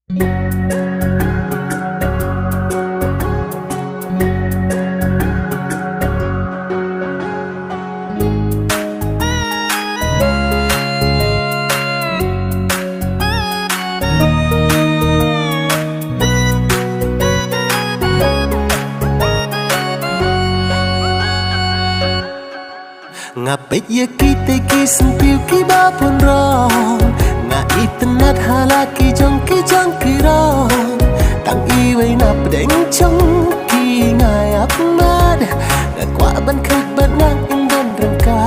Ngapit ya kita kisah piu ba pun rong nga itanat halaki jong kirong tang iway na padeng chong ki ngai apmad nga kwa ban khak ban nang indan rangka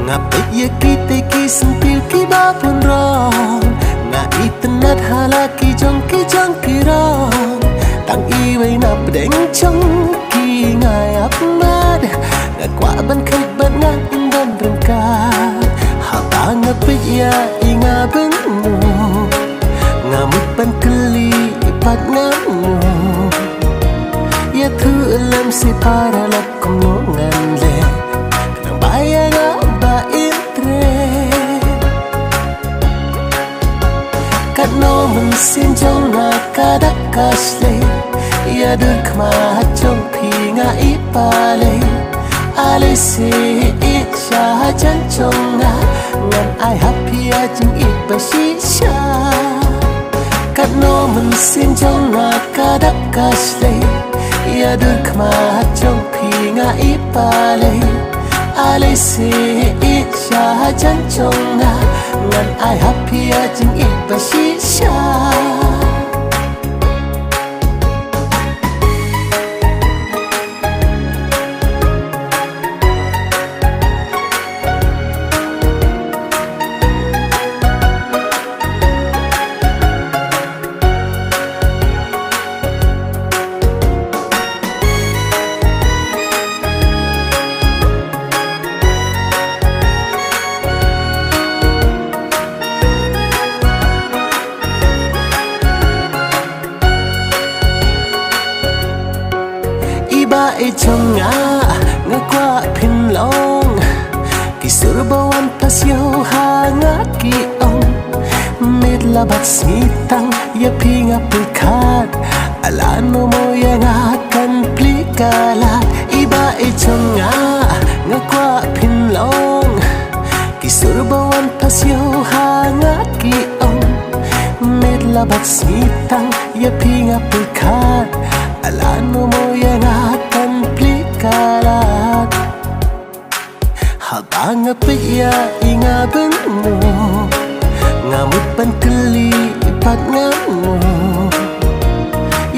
ngapit ya kita kisah piu ba pun rong nga itanat halaki jong kirong tang iway na padeng chong ki ngai apmad nga kwa ban khak nang indan rangka hata ngapit ya inga bengu ngamut ban keli ipat ngamu ya thu lam si para lakum ngan le nang bayang ba intre kat no mun sin jong na kadak kasle ya dur khma chong phi nga ipale ale se icha chan chong na ngan ai happy a jing it ba shi sha kat no mun sin chong na kadak kasle ya dur khma chong phi nga ipale ale se icha chan chong na ngan ai happy a jing it ba shi sha ba e chong nga kwa phin long ki sur bawan pas yo ha nga ki ong mit la bat smitang ya phi nga pulkhat ala no mo ya nga kan plikala iba e chong nga kwa phin long ki sur bawan pas yo ha nga ki ong mit la bat smitang ya phi nga pulkhat ala no mo ya nga kan plikalat hata ngapit ya inga bengu ngamut ban keli ipat ngamu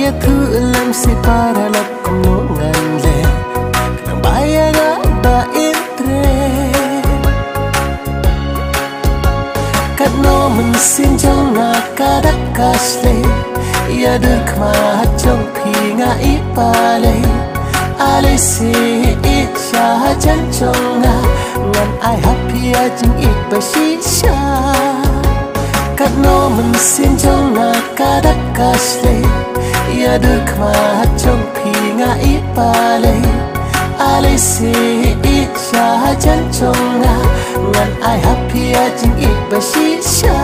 ya thu lam si para lakum ngan le nang bayang ba intre kat no mun sin jong na kadak kasle ya dur khma chong phi nga ipale ale se icha chan chong na ngan ai happy a jing it ba shi sha kat no mun sin jong na kadak kasle ya dur khma chong phi nga ipale ale se icha chan chong na ngan ai happy a jing it ba shi sha